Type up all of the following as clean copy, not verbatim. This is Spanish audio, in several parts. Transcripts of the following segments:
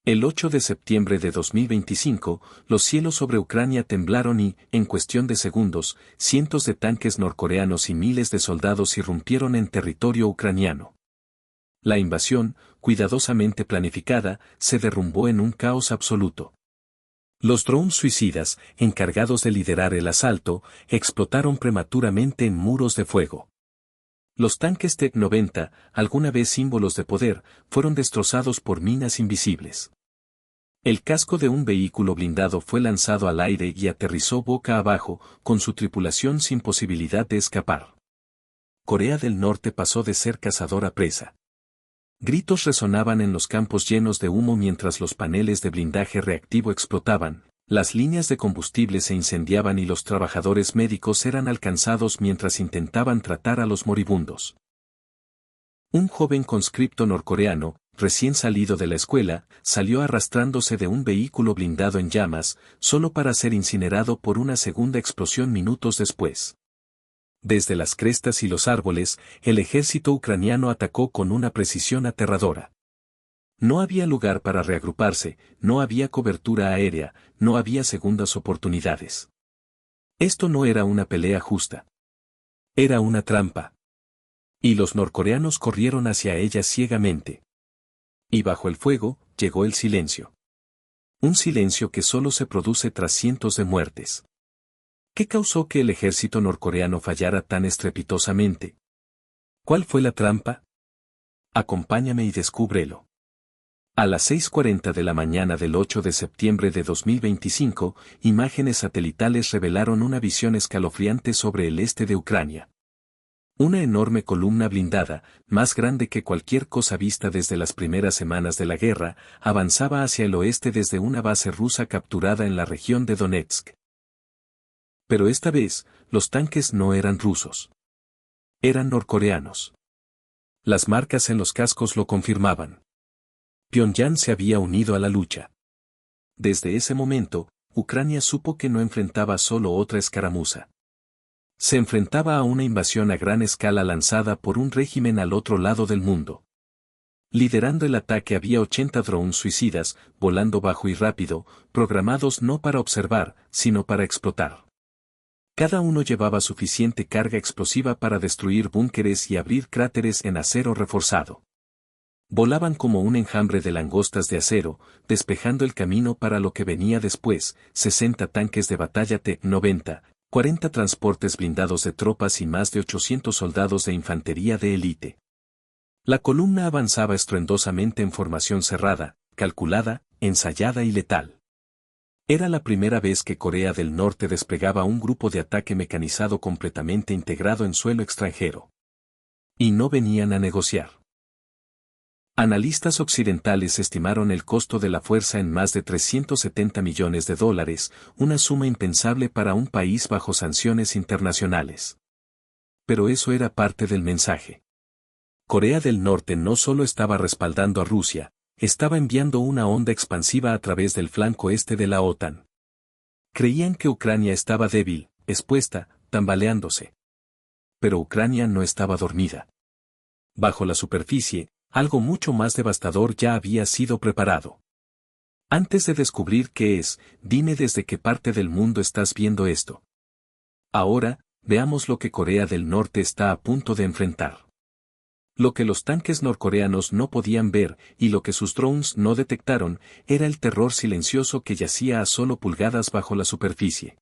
El 8 de septiembre de 2025, los cielos sobre Ucrania temblaron y, en cuestión de segundos, cientos de tanques norcoreanos y miles de soldados irrumpieron en territorio ucraniano. La invasión, cuidadosamente planificada, se derrumbó en un caos absoluto. Los drones suicidas, encargados de liderar el asalto, explotaron prematuramente en muros de fuego. Los tanques T-90, alguna vez símbolos de poder, fueron destrozados por minas invisibles. El casco de un vehículo blindado fue lanzado al aire y aterrizó boca abajo, con su tripulación sin posibilidad de escapar. Corea del Norte pasó de ser cazador a presa. Gritos resonaban en los campos llenos de humo mientras los paneles de blindaje reactivo explotaban, las líneas de combustible se incendiaban y los trabajadores médicos eran alcanzados mientras intentaban tratar a los moribundos. Un joven conscripto norcoreano, recién salido de la escuela, salió arrastrándose de un vehículo blindado en llamas, solo para ser incinerado por una segunda explosión minutos después. Desde las crestas y los árboles, el ejército ucraniano atacó con una precisión aterradora. No había lugar para reagruparse, no había cobertura aérea, no había segundas oportunidades. Esto no era una pelea justa. Era una trampa. Y los norcoreanos corrieron hacia ella ciegamente. Y bajo el fuego, llegó el silencio. Un silencio que solo se produce tras cientos de muertes. ¿Qué causó que el ejército norcoreano fallara tan estrepitosamente? ¿Cuál fue la trampa? Acompáñame y descúbrelo. A las 6:40 de la mañana del 8 de septiembre de 2025, imágenes satelitales revelaron una visión escalofriante sobre el este de Ucrania. Una enorme columna blindada, más grande que cualquier cosa vista desde las primeras semanas de la guerra, avanzaba hacia el oeste desde una base rusa capturada en la región de Donetsk. Pero esta vez, los tanques no eran rusos. Eran norcoreanos. Las marcas en los cascos lo confirmaban. Pyongyang se había unido a la lucha. Desde ese momento, Ucrania supo que no enfrentaba solo otra escaramuza. Se enfrentaba a una invasión a gran escala lanzada por un régimen al otro lado del mundo. Liderando el ataque había 80 drones suicidas, volando bajo y rápido, programados no para observar, sino para explotar. Cada uno llevaba suficiente carga explosiva para destruir búnkeres y abrir cráteres en acero reforzado. Volaban como un enjambre de langostas de acero, despejando el camino para lo que venía después, 60 tanques de batalla T-90, 40 transportes blindados de tropas y más de 800 soldados de infantería de élite. La columna avanzaba estruendosamente en formación cerrada, calculada, ensayada y letal. Era la primera vez que Corea del Norte desplegaba un grupo de ataque mecanizado completamente integrado en suelo extranjero. Y no venían a negociar. Analistas occidentales estimaron el costo de la fuerza en más de $370 millones, una suma impensable para un país bajo sanciones internacionales. Pero eso era parte del mensaje. Corea del Norte no solo estaba respaldando a Rusia, estaba enviando una onda expansiva a través del flanco este de la OTAN. Creían que Ucrania estaba débil, expuesta, tambaleándose. Pero Ucrania no estaba dormida. Bajo la superficie, algo mucho más devastador ya había sido preparado. Antes de descubrir qué es, dime desde qué parte del mundo estás viendo esto. Ahora, veamos lo que Corea del Norte está a punto de enfrentar. Lo que los tanques norcoreanos no podían ver, y lo que sus drones no detectaron, era el terror silencioso que yacía a solo pulgadas bajo la superficie.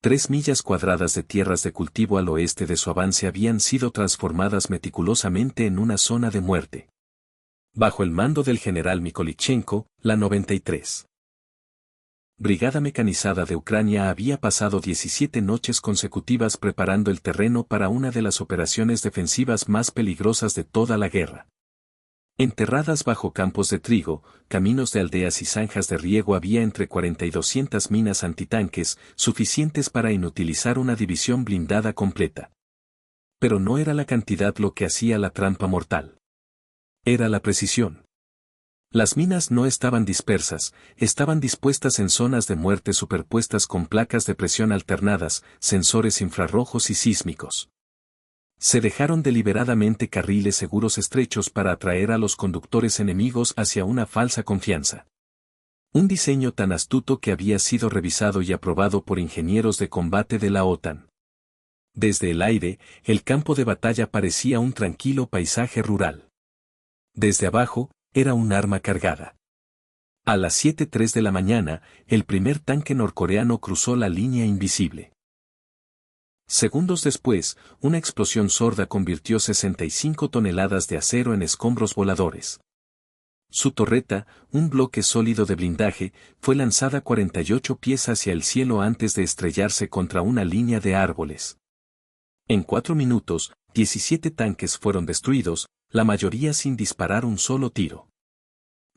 3 millas cuadradas de tierras de cultivo al oeste de su avance habían sido transformadas meticulosamente en una zona de muerte. Bajo el mando del general Mykolaichenko, la 93. Brigada Mecanizada de Ucrania había pasado 17 noches consecutivas preparando el terreno para una de las operaciones defensivas más peligrosas de toda la guerra. Enterradas bajo campos de trigo, caminos de aldeas y zanjas de riego había entre 40 y 200 minas antitanques, suficientes para inutilizar una división blindada completa. Pero no era la cantidad lo que hacía la trampa mortal. Era la precisión. Las minas no estaban dispersas, estaban dispuestas en zonas de muerte superpuestas con placas de presión alternadas, sensores infrarrojos y sísmicos. Se dejaron deliberadamente carriles seguros estrechos para atraer a los conductores enemigos hacia una falsa confianza. Un diseño tan astuto que había sido revisado y aprobado por ingenieros de combate de la OTAN. Desde el aire, el campo de batalla parecía un tranquilo paisaje rural. Desde abajo, era un arma cargada. A las 7:03 de la mañana, el primer tanque norcoreano cruzó la línea invisible. Segundos después, una explosión sorda convirtió 65 toneladas de acero en escombros voladores. Su torreta, un bloque sólido de blindaje, fue lanzada 48 pies hacia el cielo antes de estrellarse contra una línea de árboles. En 4 minutos, 17 tanques fueron destruidos, la mayoría sin disparar un solo tiro.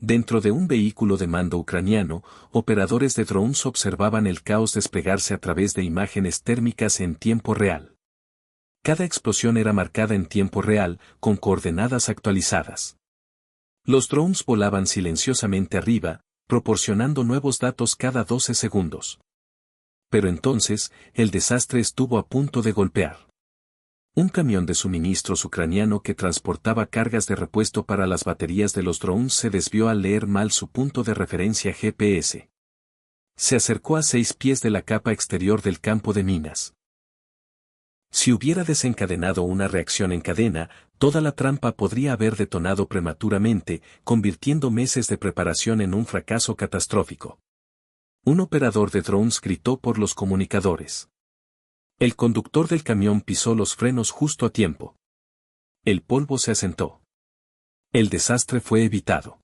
Dentro de un vehículo de mando ucraniano, operadores de drones observaban el caos desplegarse a través de imágenes térmicas en tiempo real. Cada explosión era marcada en tiempo real, con coordenadas actualizadas. Los drones volaban silenciosamente arriba, proporcionando nuevos datos cada 12 segundos. Pero entonces, el desastre estuvo a punto de golpear. Un camión de suministros ucraniano que transportaba cargas de repuesto para las baterías de los drones se desvió al leer mal su punto de referencia GPS. Se acercó a 6 pies de la capa exterior del campo de minas. Si hubiera desencadenado una reacción en cadena, toda la trampa podría haber detonado prematuramente, convirtiendo meses de preparación en un fracaso catastrófico. Un operador de drones gritó por los comunicadores. El conductor del camión pisó los frenos justo a tiempo. El polvo se asentó. El desastre fue evitado.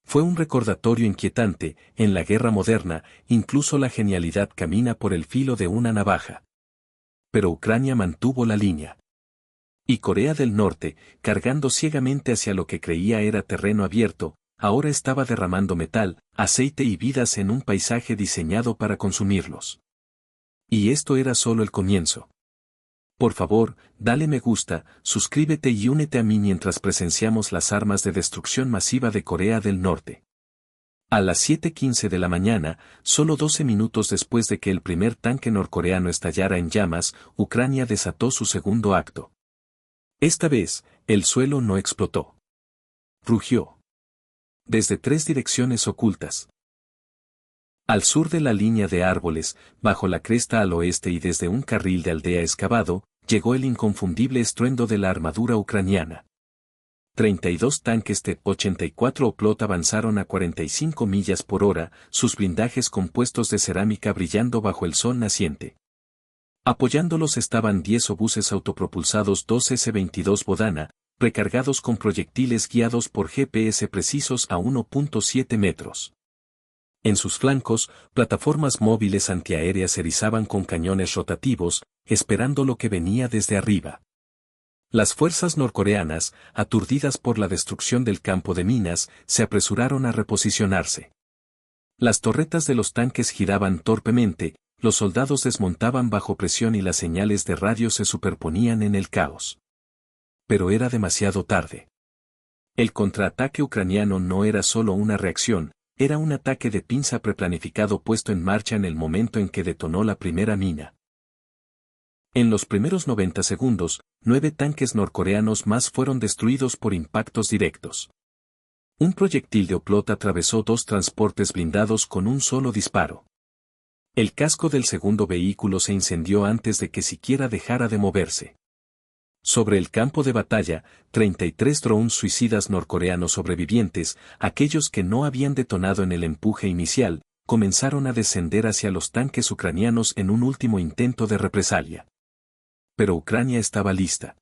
Fue un recordatorio inquietante, en la guerra moderna, incluso la genialidad camina por el filo de una navaja. Pero Ucrania mantuvo la línea. Y Corea del Norte, cargando ciegamente hacia lo que creía era terreno abierto, ahora estaba derramando metal, aceite y vidas en un paisaje diseñado para consumirlos. Y esto era solo el comienzo. Por favor, dale me gusta, suscríbete y únete a mí mientras presenciamos las armas de destrucción masiva de Corea del Norte. A las 7:15 de la mañana, solo 12 minutos después de que el primer tanque norcoreano estallara en llamas, Ucrania desató su segundo acto. Esta vez, el suelo no explotó. Rugió. Desde 3 direcciones ocultas. Al sur de la línea de árboles, bajo la cresta al oeste y desde un carril de aldea excavado, llegó el inconfundible estruendo de la armadura ucraniana. 32 tanques T-84 Oplot avanzaron a 45 millas por hora, sus blindajes compuestos de cerámica brillando bajo el sol naciente. Apoyándolos estaban 10 obuses autopropulsados 2 S-22 Bodana, recargados con proyectiles guiados por GPS precisos a 1.7 metros. En sus flancos, plataformas móviles antiaéreas se erizaban con cañones rotativos, esperando lo que venía desde arriba. Las fuerzas norcoreanas, aturdidas por la destrucción del campo de minas, se apresuraron a reposicionarse. Las torretas de los tanques giraban torpemente, los soldados desmontaban bajo presión y las señales de radio se superponían en el caos. Pero era demasiado tarde. El contraataque ucraniano no era solo una reacción, era un ataque de pinza preplanificado puesto en marcha en el momento en que detonó la primera mina. En los primeros 90 segundos, 9 tanques norcoreanos más fueron destruidos por impactos directos. Un proyectil de Oplot atravesó 2 transportes blindados con un solo disparo. El casco del segundo vehículo se incendió antes de que siquiera dejara de moverse. Sobre el campo de batalla, 33 drones suicidas norcoreanos sobrevivientes, aquellos que no habían detonado en el empuje inicial, comenzaron a descender hacia los tanques ucranianos en un último intento de represalia. Pero Ucrania estaba lista.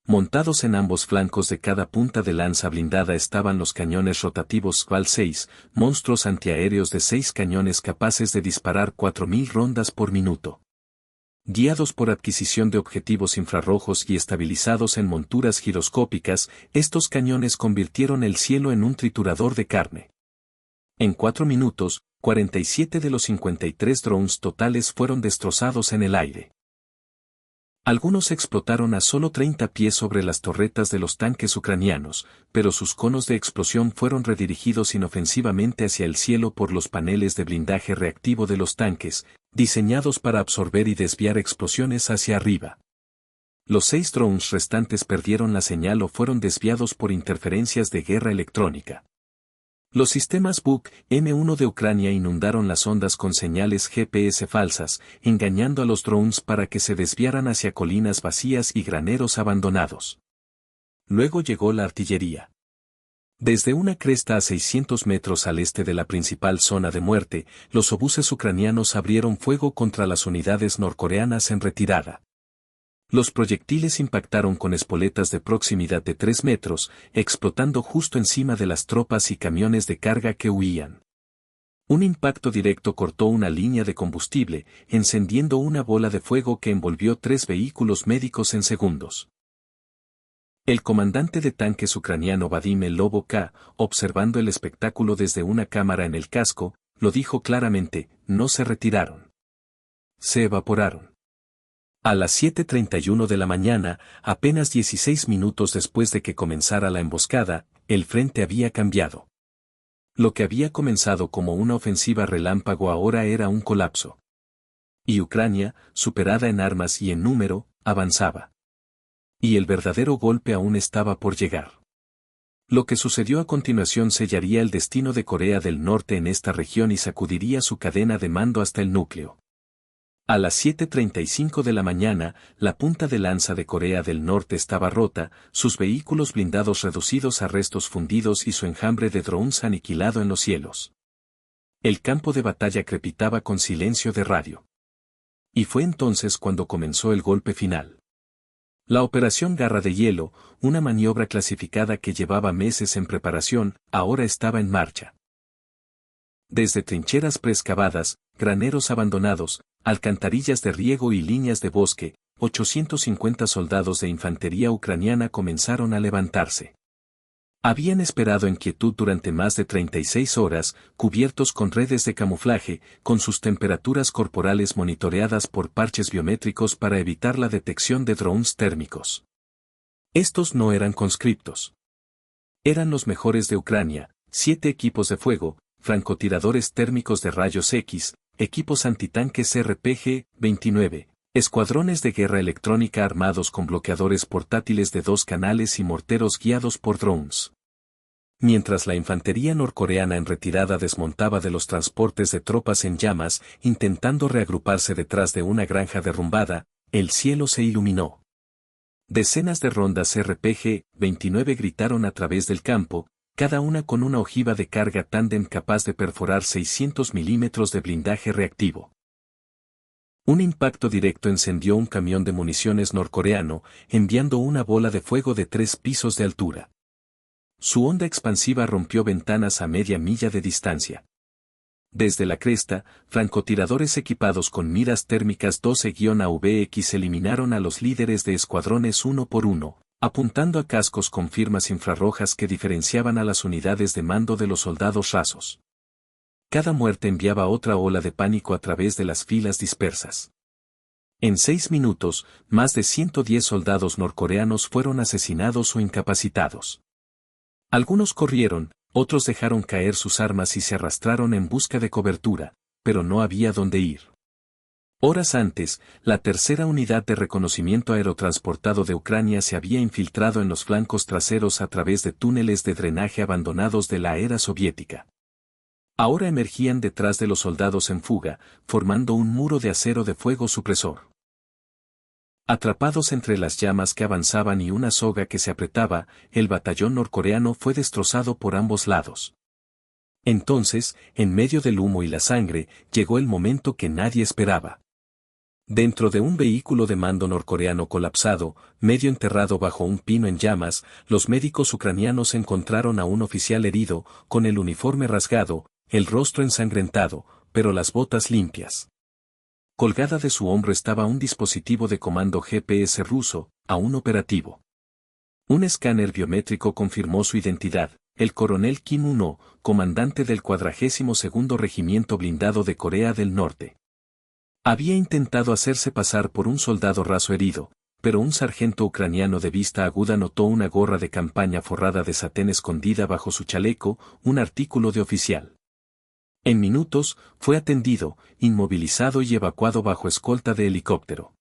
Montados en ambos flancos de cada punta de lanza blindada estaban los cañones rotativos Sval-6, monstruos antiaéreos de 6 cañones capaces de disparar 4.000 rondas por minuto. Guiados por adquisición de objetivos infrarrojos y estabilizados en monturas giroscópicas, estos cañones convirtieron el cielo en un triturador de carne. En 4 minutos, 47 de los 53 drones totales fueron destrozados en el aire. Algunos explotaron a solo 30 pies sobre las torretas de los tanques ucranianos, pero sus conos de explosión fueron redirigidos inofensivamente hacia el cielo por los paneles de blindaje reactivo de los tanques, diseñados para absorber y desviar explosiones hacia arriba. Los 6 drones restantes perdieron la señal o fueron desviados por interferencias de guerra electrónica. Los sistemas Buk M1 de Ucrania inundaron las ondas con señales GPS falsas, engañando a los drones para que se desviaran hacia colinas vacías y graneros abandonados. Luego llegó la artillería. Desde una cresta a 600 metros al este de la principal zona de muerte, los obuses ucranianos abrieron fuego contra las unidades norcoreanas en retirada. Los proyectiles impactaron con espoletas de proximidad de 3 metros, explotando justo encima de las tropas y camiones de carga que huían. Un impacto directo cortó una línea de combustible, encendiendo una bola de fuego que envolvió 3 vehículos médicos en segundos. El comandante de tanques ucraniano Vadim el Lobo K, observando el espectáculo desde una cámara en el casco, lo dijo claramente: no se retiraron. Se evaporaron. A las 7:31 de la mañana, apenas 16 minutos después de que comenzara la emboscada, el frente había cambiado. Lo que había comenzado como una ofensiva relámpago ahora era un colapso. Y Ucrania, superada en armas y en número, avanzaba. Y el verdadero golpe aún estaba por llegar. Lo que sucedió a continuación sellaría el destino de Corea del Norte en esta región y sacudiría su cadena de mando hasta el núcleo. A las 7:35 de la mañana, la punta de lanza de Corea del Norte estaba rota, sus vehículos blindados reducidos a restos fundidos y su enjambre de drones aniquilado en los cielos. El campo de batalla crepitaba con silencio de radio. Y fue entonces cuando comenzó el golpe final. La Operación Garra de Hielo, una maniobra clasificada que llevaba meses en preparación, ahora estaba en marcha. Desde trincheras preexcavadas, graneros abandonados, alcantarillas de riego y líneas de bosque, 850 soldados de infantería ucraniana comenzaron a levantarse. Habían esperado en quietud durante más de 36 horas, cubiertos con redes de camuflaje, con sus temperaturas corporales monitoreadas por parches biométricos para evitar la detección de drones térmicos. Estos no eran conscriptos. Eran los mejores de Ucrania, 7 equipos de fuego, francotiradores térmicos de rayos X, equipos antitanques RPG-29, escuadrones de guerra electrónica armados con bloqueadores portátiles de 2 canales y morteros guiados por drones. Mientras la infantería norcoreana en retirada desmontaba de los transportes de tropas en llamas, intentando reagruparse detrás de una granja derrumbada, el cielo se iluminó. Decenas de rondas RPG-29 gritaron a través del campo, cada una con una ojiva de carga tándem capaz de perforar 600 milímetros de blindaje reactivo. Un impacto directo encendió un camión de municiones norcoreano, enviando una bola de fuego de 3 pisos de altura. Su onda expansiva rompió ventanas a media milla de distancia. Desde la cresta, francotiradores equipados con miras térmicas 12-AVX eliminaron a los líderes de escuadrones uno por uno, apuntando a cascos con firmas infrarrojas que diferenciaban a las unidades de mando de los soldados rasos. Cada muerte enviaba otra ola de pánico a través de las filas dispersas. En 6 minutos, más de 110 soldados norcoreanos fueron asesinados o incapacitados. Algunos corrieron, otros dejaron caer sus armas y se arrastraron en busca de cobertura, pero no había dónde ir. Horas antes, la tercera unidad de reconocimiento aerotransportado de Ucrania se había infiltrado en los flancos traseros a través de túneles de drenaje abandonados de la era soviética. Ahora emergían detrás de los soldados en fuga, formando un muro de acero de fuego supresor. Atrapados entre las llamas que avanzaban y una soga que se apretaba, el batallón norcoreano fue destrozado por ambos lados. Entonces, en medio del humo y la sangre, llegó el momento que nadie esperaba. Dentro de un vehículo de mando norcoreano colapsado, medio enterrado bajo un pino en llamas, los médicos ucranianos encontraron a un oficial herido, con el uniforme rasgado, el rostro ensangrentado, pero las botas limpias. Colgada de su hombro estaba un dispositivo de comando GPS ruso, aún operativo. Un escáner biométrico confirmó su identidad, el coronel Kim Un-ho, comandante del 42º Regimiento Blindado de Corea del Norte. Había intentado hacerse pasar por un soldado raso herido, pero un sargento ucraniano de vista aguda notó una gorra de campaña forrada de satén escondida bajo su chaleco, un artículo de oficial. En minutos, fue atendido, inmovilizado y evacuado bajo escolta de helicóptero.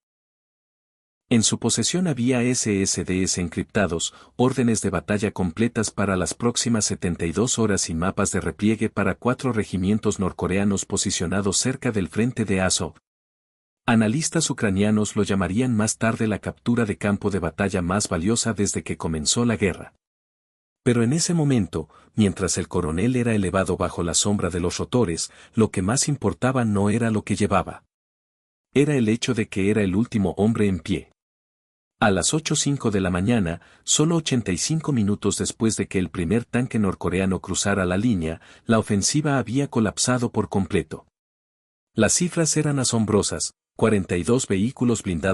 En su posesión había SSDs encriptados, órdenes de batalla completas para las próximas 72 horas y mapas de repliegue para 4 regimientos norcoreanos posicionados cerca del frente de Azov. Analistas ucranianos lo llamarían más tarde la captura de campo de batalla más valiosa desde que comenzó la guerra. Pero en ese momento, mientras el coronel era elevado bajo la sombra de los rotores, lo que más importaba no era lo que llevaba. Era el hecho de que era el último hombre en pie. A las 8:05 de la mañana, solo 85 minutos después de que el primer tanque norcoreano cruzara la línea, la ofensiva había colapsado por completo. Las cifras eran asombrosas: 42 vehículos blindados